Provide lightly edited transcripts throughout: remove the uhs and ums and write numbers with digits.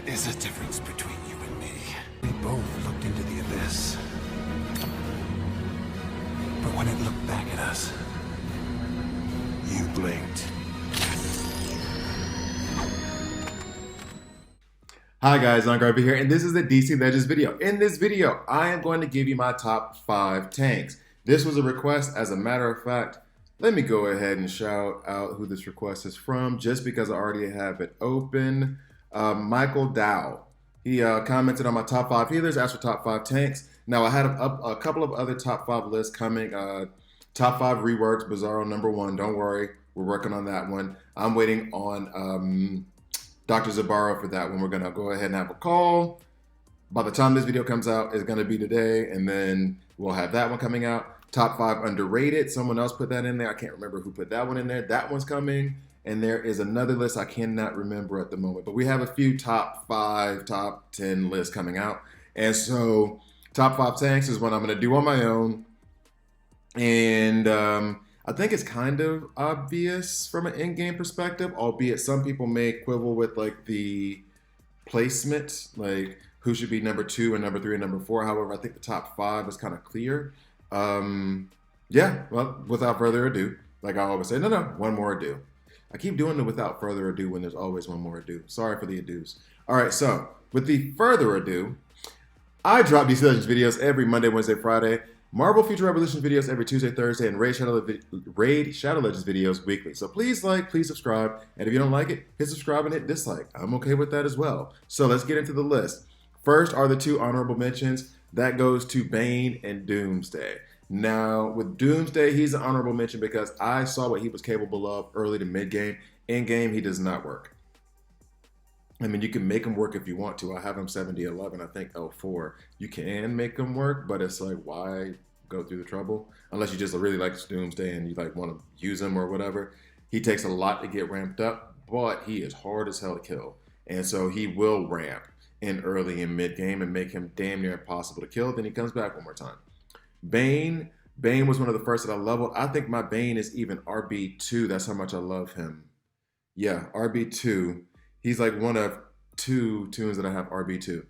is a difference between you and me. We both looked into the abyss. But when it looked back at us, you blinked. Hi guys, I'm Grundy here, and this is the DC Legends video. In this video, I am going to give you my top 5 tanks. This was a request. As a matter of fact, let me go ahead and shout out who this request is from, just because I already have it open. Michael Dow. He commented on my top 5 healers, asked for top 5 tanks. Now, I had a couple of other top 5 lists coming. Top 5 reworks, Bizarro #1. Don't worry, we're working on that one. I'm waiting on Dr. Zabaro for that one. We're gonna go ahead and have a call. By the time this video comes out, it's gonna be today, and then we'll have that one coming out. Top 5 underrated. Someone else put that in there. I can't remember who put that one in there. That one's coming. And there is another list I cannot remember at the moment. But we have a few top 5, top 10 lists coming out. And so top 5 tanks is what I'm gonna do on my own. And I think it's kind of obvious from an in-game perspective, albeit some people may quibble with like the placement, like who should be number 2 and number 3 and number 4. However, I think the top 5 is kind of clear. Yeah, well, without further ado, like I always say, no, one more ado. I keep doing the without further ado when there's always one more ado. Sorry for the ados. All right, so with the further ado, I drop these Legends videos every Monday, Wednesday, Friday. Marvel Future Revolution videos every Tuesday, Thursday, and Raid Shadow Legends videos weekly. So please like, please subscribe, and if you don't like it, hit subscribe and hit dislike. I'm okay with that as well. So let's get into the list. First are the 2 honorable mentions. That goes to Bane and Doomsday. Now, with Doomsday, he's an honorable mention because I saw what he was capable of early to mid-game. In-game, he does not work. I mean, you can make him work if you want to. I have him 70-11, I think L4. You can make him work, but it's like, why go through the trouble? Unless you just really like Doomsday and you like want to use him or whatever. He takes a lot to get ramped up, but he is hard as hell to kill. And so he will ramp in early and mid-game and make him damn near impossible to kill. Then he comes back one more time. Bane was one of the first that I leveled. I think my Bane is even RB2. That's how much I love him. Yeah, RB2. He's like one of 2 tunes that I have RB2.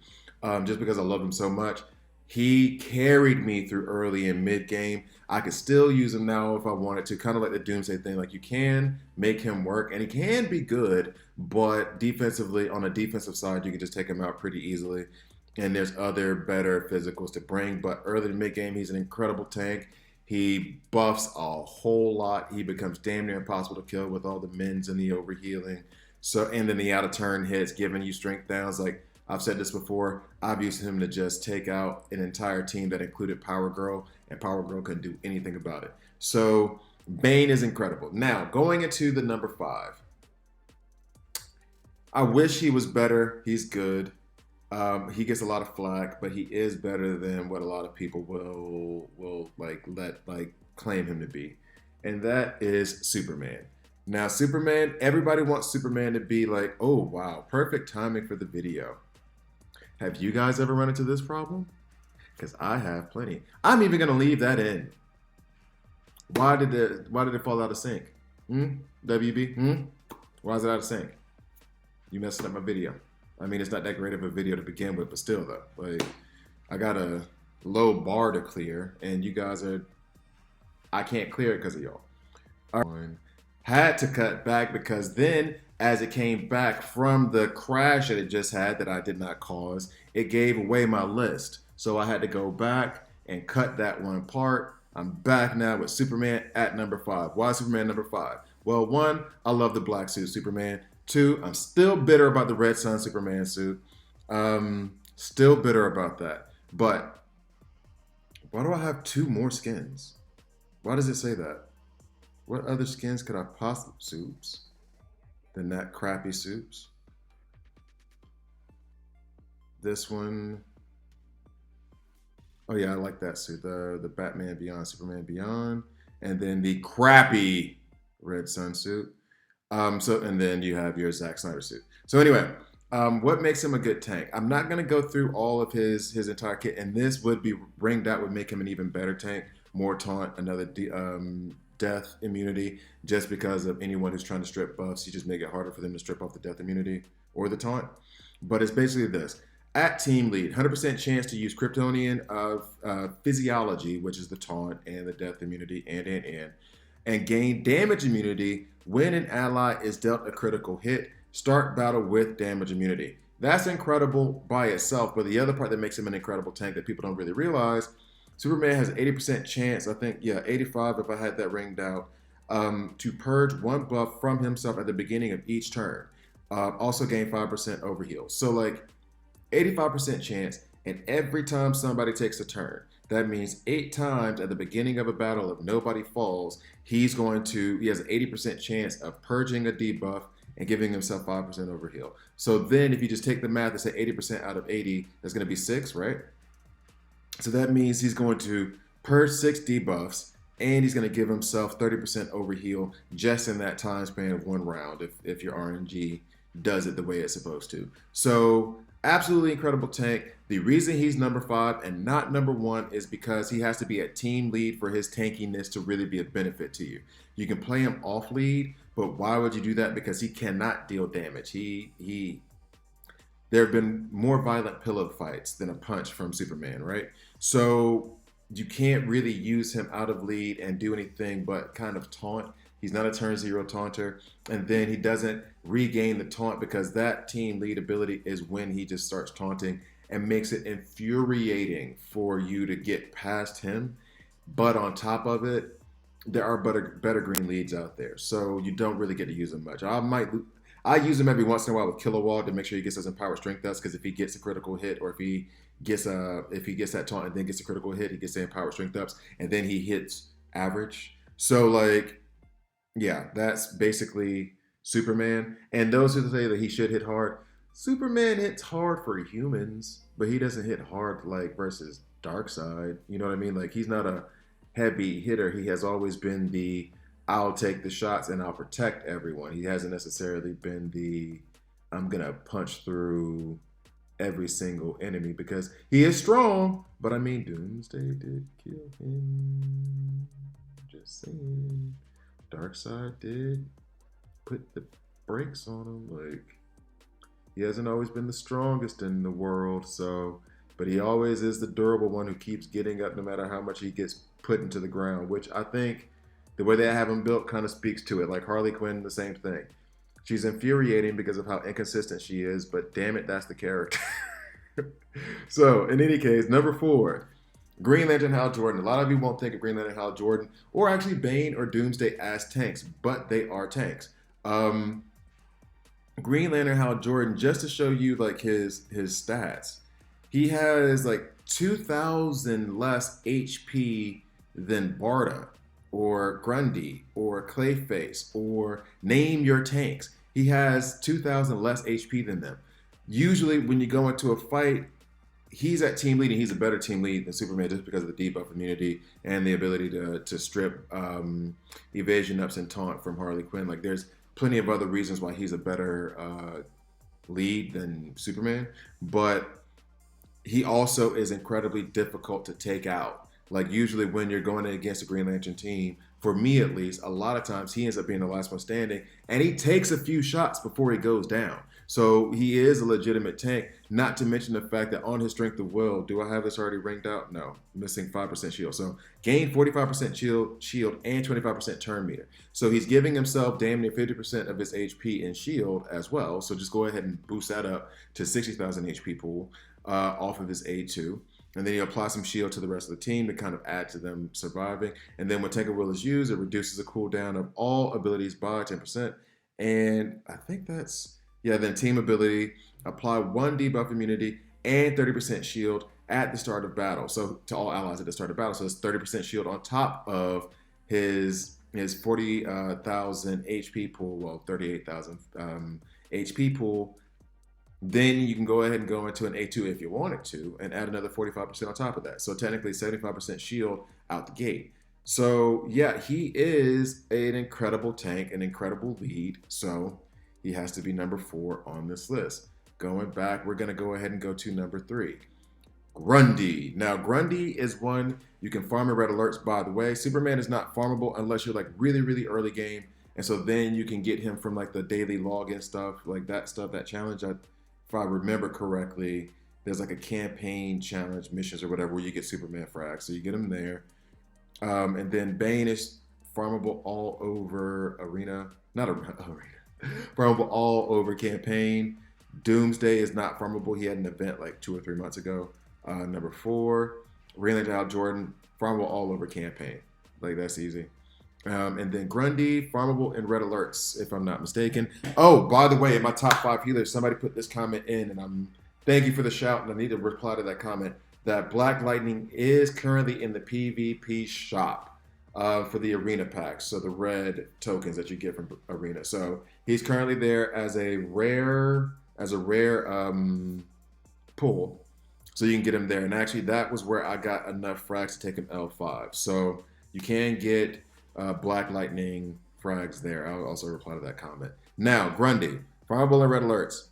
Just because I love him so much. He carried me through early and mid game. I could still use him now if I wanted to. Kind of like the Doomsday thing. Like you can make him work and he can be good, but defensively, on a defensive side, you can just take him out pretty easily. And there's other better physicals to bring. But early to mid game, he's an incredible tank. He buffs a whole lot. He becomes damn near impossible to kill with all the mins and the overhealing. So, and then the out of turn hits, giving you strength downs. Like I've said this before, I've used him to just take out an entire team that included Power Girl, and Power Girl couldn't do anything about it. So Bane is incredible. Now, going into the number 5. I wish he was better. He's good. He gets a lot of flack, but he is better than what a lot of people will claim him to be. And that is Superman. Now, Superman, everybody wants Superman to be like, oh, wow, perfect timing for the video. Have you guys ever run into this problem? Because I have plenty. I'm even going to leave that in. Why did it fall out of sync? WB? Why is it out of sync? You messing up my video. I mean, it's not that great of a video to begin with, but still, though. Like, I got a low bar to clear, and you guys are... I can't clear it because of y'all. Had to cut back because then, as it came back from the crash that it just had that I did not cause, it gave away my list. So I had to go back and cut that one part. I'm back now with Superman at number 5. Why Superman number 5? Well, 1, I love the black suit Superman. 2, I'm still bitter about the Red Sun Superman suit. Still bitter about that. But why do I have 2 more skins? Why does it say that? What other skins could I possibly soups than that crappy soups? This one. Oh yeah, I like that suit. The Batman Beyond, Superman Beyond, and then the crappy Red Sun suit. And then you have your Zack Snyder suit. So anyway, what makes him a good tank? I'm not gonna go through all of his entire kit, and this would be ringed out would make him an even better tank. More taunt, another death immunity, just because of anyone who's trying to strip buffs. You just make it harder for them to strip off the death immunity or the taunt. But it's basically this. At team lead, 100% chance to use Kryptonian physiology, which is the taunt and the death immunity, and gain damage immunity when an ally is dealt a critical hit. Start battle with damage immunity. That's incredible by itself, but the other part that makes him an incredible tank that people don't really realize, Superman has an 80% chance, I think, 85 if I had that ringed out, to purge one buff from himself at the beginning of each turn. Also gain 5% overheal. So like 85% chance, and every time somebody takes a turn, that means 8 times at the beginning of a battle, if nobody falls, he has an 80% chance of purging a debuff and giving himself 5% overheal. So then if you just take the math and say 80% out of 80, that's going to be 6, right? So that means he's going to purge 6 debuffs, and he's going to give himself 30% overheal just in that time span of 1 round if your RNG does it the way it's supposed to. So absolutely incredible tank. The reason he's number 5 and not number 1 is because he has to be a team lead for his tankiness to really be a benefit to you. You can play him off lead, but why would you do that? Because he cannot deal damage. There have been more violent pillow fights than a punch from Superman, right? So you can't really use him out of lead and do anything but kind of taunt. He's not a turn 0 taunter. And then he doesn't regain the taunt because that team lead ability is when he just starts taunting and makes it infuriating for you to get past him. But on top of it, there are better green leads out there. So you don't really get to use him much. I use him every once in a while with Kilowog to make sure he gets his Empowered Strength Dust, because if he gets a critical hit, or if he gets that taunt and then gets a critical hit, he gets the Empowered Strength Ups, and then he hits average. So like, yeah, that's basically Superman. And those who say that he should hit hard, Superman hits hard for humans, but he doesn't hit hard like versus Darkseid. You know what I mean? Like, he's not a heavy hitter. He has always been the I'll take the shots and I'll protect everyone. He hasn't necessarily been the I'm gonna punch through every single enemy, because he is strong, but I mean, Doomsday did kill him. Just saying. Darkseid did put the brakes on him. Like, he hasn't always been the strongest in the world, so, but he always is the durable one who keeps getting up no matter how much he gets put into the ground, which I think the way they have him built kind of speaks to it. Like Harley Quinn, the same thing. She's infuriating because of how inconsistent she is, but damn it, that's the character. So, in any case, number 4, Green Lantern Hal Jordan. A lot of you won't think of Green Lantern Hal Jordan or actually Bane or Doomsday as tanks, but they are tanks. Green Lantern Hal Jordan, just to show you like his stats, he has like 2,000 less HP than Barda or Grundy or Clayface, or name your tanks. He has 2,000 less HP than them. Usually when you go into a fight, he's at team lead, and he's a better team lead than Superman just because of the debuff immunity and the ability to strip evasion ups and taunt from Harley Quinn. Like, there's plenty of other reasons why he's a better lead than Superman, but he also is incredibly difficult to take out. Like, usually when you're going against a Green Lantern team, for me at least, a lot of times he ends up being the last one standing, and he takes a few shots before he goes down. So he is a legitimate tank, not to mention the fact that on his strength of will, do I have this already ringed out? No, missing 5% shield. So gain 45% shield and 25% turn meter. So he's giving himself damn near 50% of his HP in shield as well. So just go ahead and boost that up to 60,000 HP pool off of his A2. And then you apply some shield to the rest of the team to kind of add to them surviving. And then when Tank of Will is used, it reduces the cooldown of all abilities by 10%. And I think that's, yeah, then team ability, apply 1 debuff immunity and 30% shield at the start of battle. So to all allies at the start of battle. So it's 30% shield on top of his 40,000 HP pool, well, 38,000 HP pool. Then you can go ahead and go into an A2 if you wanted to and add another 45% on top of that. So technically 75% shield out the gate. So yeah, he is an incredible tank, an incredible lead. So he has to be number 4 on this list. Going back, we're going to go ahead and go to number 3. Grundy. Now, Grundy is one you can farm in red alerts, by the way. Superman is not farmable unless you're like really, really early game. And so then you can get him from like the daily login stuff, like that stuff, that challenge. If if I remember correctly, there's like a campaign challenge missions or whatever where you get Superman frags. So you get them there. And then Bane is farmable all over arena. Not arena. Farmable all over campaign. Doomsday is not farmable. He had an event like 2 or 3 months ago. Number 4, Raylan Dow Jordan, farmable all over campaign. Like, that's easy. And then Grundy, farmable in red alerts, if I'm not mistaken. Oh, by the way, in my top 5 healers, somebody put this comment in, and thank you for the shout, and I need to reply to that comment, that Black Lightning is currently in the PvP shop for the arena packs, so the red tokens that you get from arena. So he's currently there as a rare pull, so you can get him there. And actually, that was where I got enough frags to take him L5. So you can get Black Lightning frags there. I'll also reply to that comment. Now, Grundy, farmable and red alerts.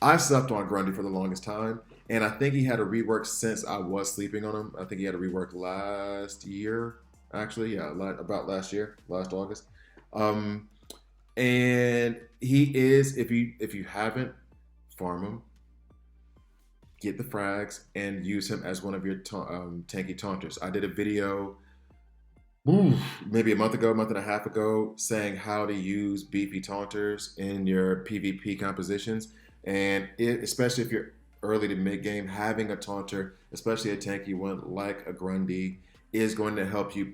I slept on Grundy for the longest time, and I think he had a rework since I was sleeping on him. I think he had a rework last year, actually. Yeah, about last year, last August. And he is, if you haven't, farm him, get the frags, and use him as one of your tanky taunters. I did a video maybe a month and a half ago, saying how to use beefy taunters in your PvP compositions. And especially if you're early to mid game, having a taunter, especially a tanky one like a Grundy, is going to help you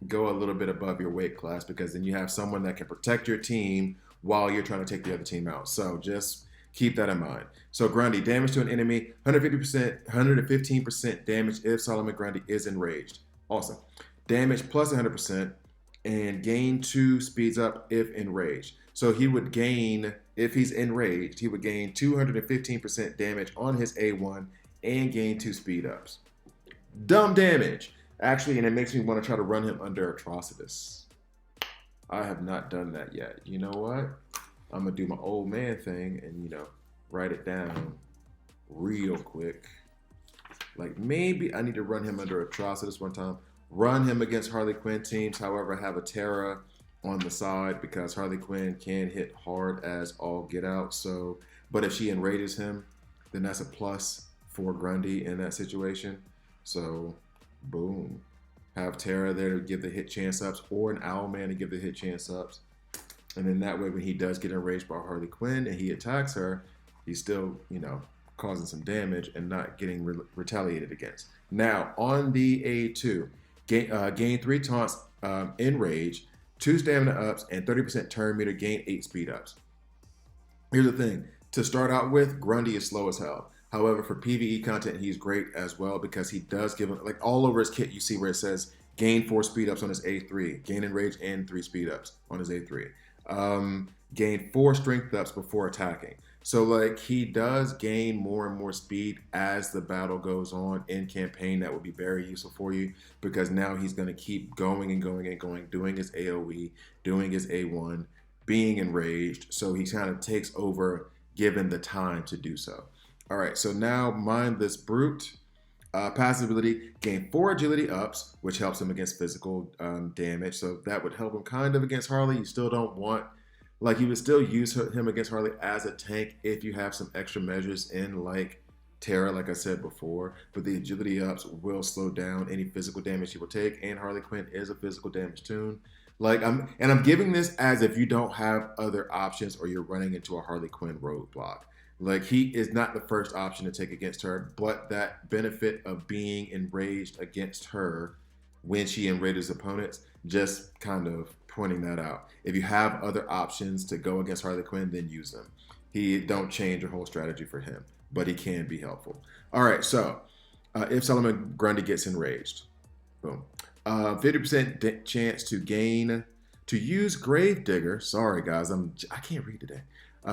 go a little bit above your weight class, because then you have someone that can protect your team while you're trying to take the other team out. So just keep that in mind. So Grundy, damage to an enemy, 150%, 115% damage if Solomon Grundy is enraged. Awesome. Damage plus 100%, and gain 2 speeds up if enraged. So he would gain, if he's enraged, he would gain 215% damage on his A1 and gain 2 speed ups. Dumb damage. Actually, and it makes me want to try to run him under Atrocitus. I have not done that yet. You know what? I'm going to do my old man thing and, write it down real quick. Like, maybe I need to run him under Atrocitus one time. Run him against Harley Quinn teams. However, have a Terra on the side, because Harley Quinn can hit hard as all get out. So, but if she enrages him, then that's a plus for Grundy in that situation. So, boom. Have Terra there to give the hit chance ups, or an Owlman to give the hit chance ups. And then that way, when he does get enraged by Harley Quinn and he attacks her, he's still, causing some damage and not getting retaliated against. Now, on the A2, gain 3 taunts in rage, 2 stamina ups, and 30% turn meter, gain 8 speed ups. Here's the thing. To start out with, Grundy is slow as hell. However, for PvE content, he's great as well, because he does give him, all over his kit, you see where it says gain 4 speed ups on his A3, gain enrage and 3 speed ups on his A3. Gain 4 strength ups before attacking. So he does gain more and more speed as the battle goes on in campaign. That would be very useful for you, because now he's going to keep going and going and going, doing his AoE, doing his A1, being enraged. So he kind of takes over given the time to do so. All right, so now Mindless Brute. Passive ability, gain 4 agility ups, which helps him against physical damage. So that would help him kind of against Harley. You still don't want, you would still use him against Harley as a tank if you have some extra measures in Terra, like I said before. But the agility ups will slow down any physical damage he will take, and Harley Quinn is a physical damage tune. I'm giving this as if you don't have other options or you're running into a Harley Quinn roadblock. He is not the first option to take against her, but that benefit of being enraged against her when she enrages opponents, just kind of pointing that out. If you have other options to go against Harley Quinn, then use them. Don't change your whole strategy for him, but he can be helpful. All right, so if Solomon Grundy gets enraged, boom. 50% chance to use Gravedigger. Sorry guys, I can't read today.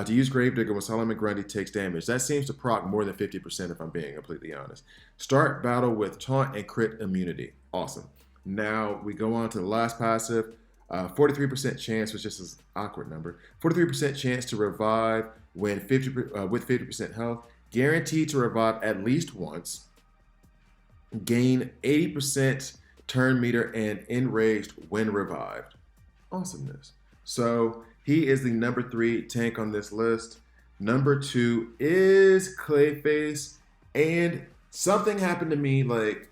To use Gravedigger when Solomon Grundy takes damage. That seems to proc more than 50% if I'm being completely honest. Start battle with taunt and crit immunity. Awesome. Now we go on to the last passive. 43% chance, which is an awkward number. 43% chance to revive when with 50% health. Guaranteed to revive at least once. Gain 80% turn meter and enraged when revived. Awesomeness. So He is the number 3 tank on this list. Number 2 is Clayface. And something happened to me, like,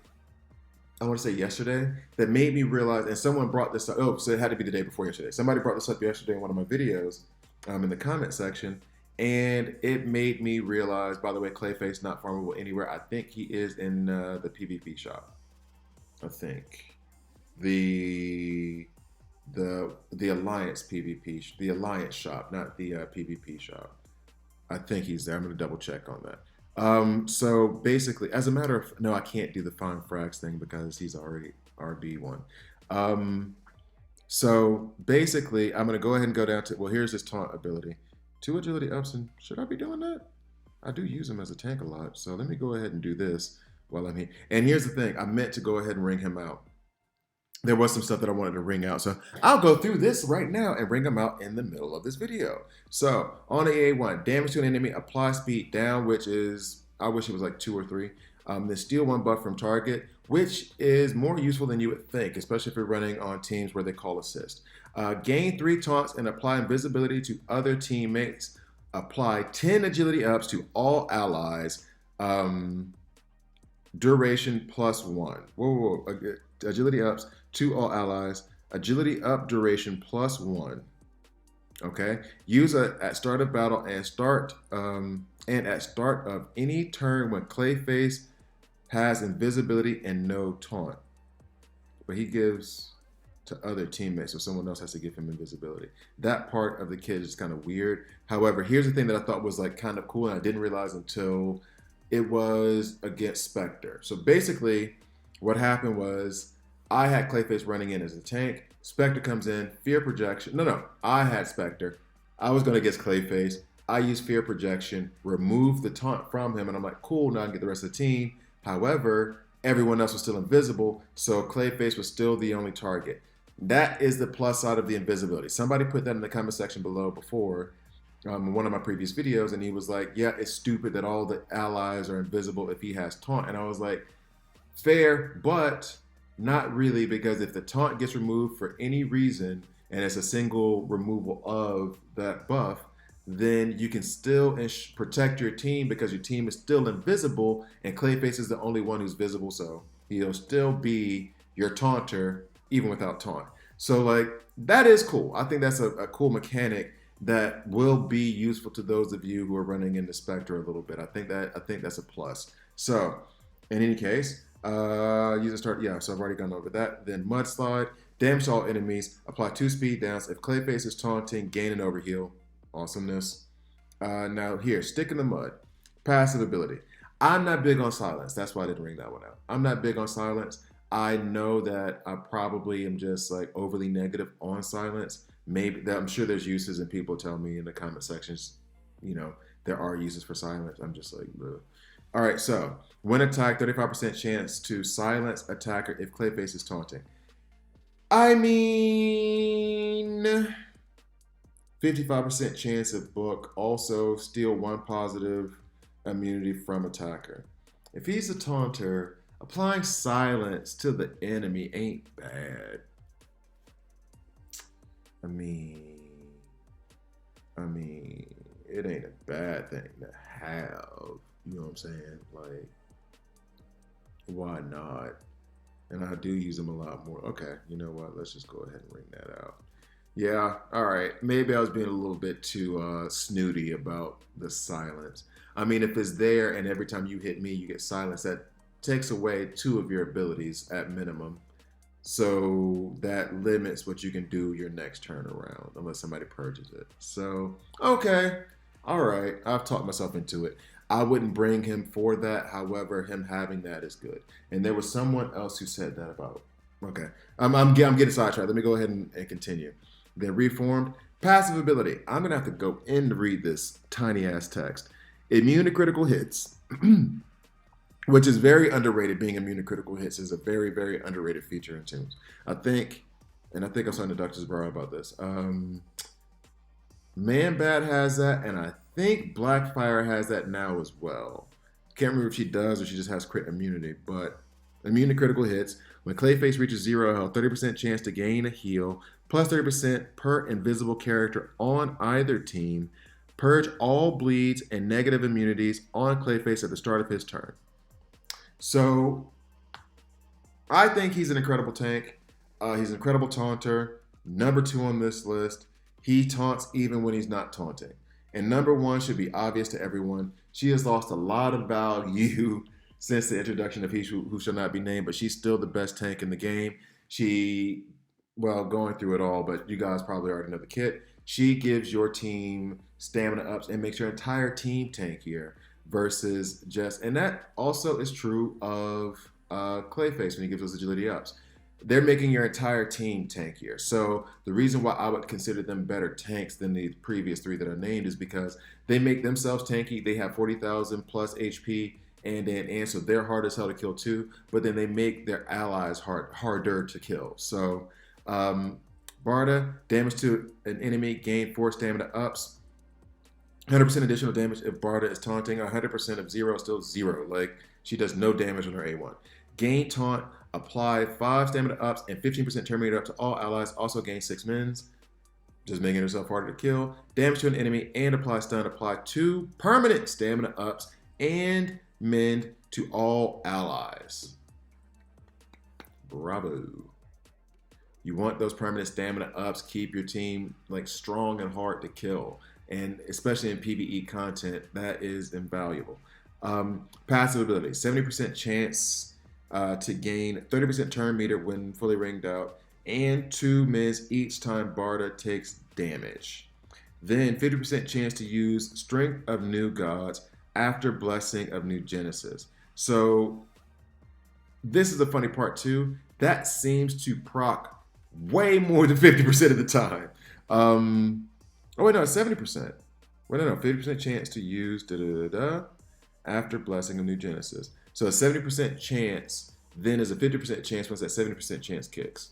I want to say yesterday, that made me realize, and someone brought this up. Oh, so it had to be the day before yesterday. Somebody brought this up yesterday in one of my videos in the comment section. And it made me realize, by the way, Clayface not farmable anywhere. I think he is in the PvP shop. I think. The Alliance PvP, the Alliance shop, not the PvP shop. I think he's there. I'm going to double check on that. So basically, as a matter of, no, I can't do the Find Frags thing because he's already RB1. So basically, I'm going to go ahead and go down to, well, here's his taunt ability. 2 agility ups, and should I be doing that? I do use him as a tank a lot, so let me go ahead and do this while I'm here. And here's the thing, I meant to go ahead and ring him out. There was some stuff that I wanted to ring out, so I'll go through this right now and ring him out in the middle of this video. So on AA1, damage to an enemy, apply speed down, which is, I wish it was like 2 or 3. Then steal 1 buff from target, which is more useful than you would think, especially if you're running on teams where they call assist. Gain 3 taunts and apply invisibility to other teammates. Apply 10 agility ups to all allies. Duration +1. Whoa. Agility ups to all allies. Agility up duration +1. Okay. Use at start of battle and at start of any turn when Clayface has invisibility and no taunt. But he gives to other teammates, so someone else has to give him invisibility. That part of the kit is kind of weird. However, here's the thing that I thought was like kind of cool, and I didn't realize until it was against Spectre. So basically, what happened was I had Clayface running in as a tank. Spectre comes in, fear projection. No, I had Spectre. I was going to against Clayface. I used fear projection, remove the taunt from him, and I'm like, cool, now I can get the rest of the team. However, everyone else was still invisible, so Clayface was still the only target. That is the plus side of the invisibility. Somebody put that in the comment section below before in one of my previous videos, and he was like, yeah, it's stupid that all the allies are invisible if he has taunt. And I was like, fair, but not really, because if the taunt gets removed for any reason, and it's a single removal of that buff, then you can still protect your team because your team is still invisible, and Clayface is the only one who's visible, so he'll still be your taunter even without taunt. So like, that is cool. I think that's a cool mechanic that will be useful to those of you who are running into Spectre a little bit. I think that's a plus. So in any case, user start, yeah, so I've already gone over that. Then Mudslide, damage to all enemies, apply 2 speed downs. If Clayface is taunting, gain an overheal. Awesomeness. Now here, stick in the mud. Passive ability. I'm not big on silence. That's why I didn't ring that one out. I'm not big on silence. I know that I probably am just like overly negative on silence. Maybe that, I'm sure there's uses, and people tell me in the comment sections, you know, there are uses for silence. I'm just like, ugh. All right, so when attacked, 35% chance to silence attacker if Clayface is taunting. I mean, 55% chance of book. Also, steal 1 positive immunity from attacker. If he's a taunter, applying silence to the enemy ain't bad. I mean, it ain't a bad thing to have. You know what I'm saying? Like, why not? And I do use them a lot more. Okay, you know what? Let's just go ahead and ring that out. Yeah, all right. Maybe I was being a little bit too snooty about the silence. I mean, if it's there and every time you hit me, you get silence, that takes away 2 of your abilities at minimum. So that limits what you can do your next turn around, unless somebody purges it. So, okay. All right. I've talked myself into it. I wouldn't bring him for that. However, him having that is good. And there was someone else who said that about. Okay. I'm getting sidetracked. Let me go ahead and continue. Then reformed. Passive ability. I'm going to have to go in to read this tiny ass text. Immune to critical hits. Which is very underrated. Being immune to critical hits is a very, very underrated feature in Toons. I think I was on the Doctor's Bar about this. Man Bat has that, and I think Blackfire has that now as well. Can't remember if she does or she just has crit immunity, but immune to critical hits. When Clayface reaches 0 health, 30% chance to gain a heal plus 30% per invisible character on either team. Purge all bleeds and negative immunities on Clayface at the start of his turn. So I think he's an incredible tank. He's an incredible taunter. Number 2 on this list. He taunts even when he's not taunting. And number 1 should be obvious to everyone. She has lost a lot of value since the introduction of He Who Shall Not Be Named, but she's still the best tank in the game. She, well, going through it all, but you guys probably already know the kit. She gives your team stamina ups and makes your entire team tankier versus just, and that also is true of Clayface when he gives those agility ups. They're making your entire team tankier. So the reason why I would consider them better tanks than the previous 3 that are named is because they make themselves tanky. They have 40,000 plus HP, and so they're hard as hell to kill too. But then they make their allies harder to kill. So Barda, damage to an enemy, gain 4 stamina ups. 100% additional damage if Barda is taunting. 100% of 0 is still 0. Like, she does no damage on her A1. Gain taunt, apply 5 stamina ups and 15% turn meter up to all allies. Also gain 6 mins, just making herself harder to kill. Damage to an enemy and apply stun. Apply 2 permanent stamina ups and mend to all allies. Bravo. You want those permanent stamina ups. Keep your team like strong and hard to kill. And especially in PvE content, that is invaluable. Passive ability, 70% chance to gain 30% turn meter when fully ringed out, and 2 mins each time Barda takes damage. Then 50% chance to use Strength of New Gods after Blessing of New Genesis. So this is the funny part too. That seems to proc way more than 50% of the time. Oh wait, no, 70%. Wait, no, 50% chance to use after Blessing of New Genesis. So a 70% chance then is a 50% chance once that 70% chance kicks,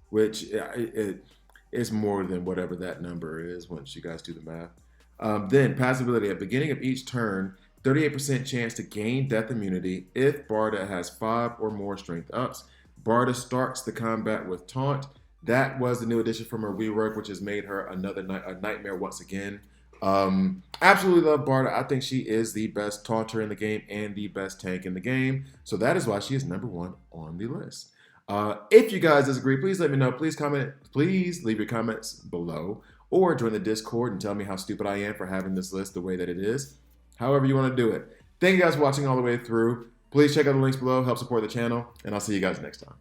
which it's more than whatever that number is once you guys do the math. Then passive ability, at the beginning of each turn, 38% chance to gain death immunity if Barda has 5 or more strength ups. Barda starts the combat with taunt. That was the new addition from her rework, which has made her a nightmare once again. Absolutely love Barda. I think she is the best taunter in the game and the best tank in the game. So that is why she is number 1 on the list. If you guys disagree, please let me know. Please comment. Please leave your comments below or join the Discord and tell me how stupid I am for having this list the way that it is. However you want to do it. Thank you guys for watching all the way through. Please check out the links below. Help support the channel. And I'll see you guys next time.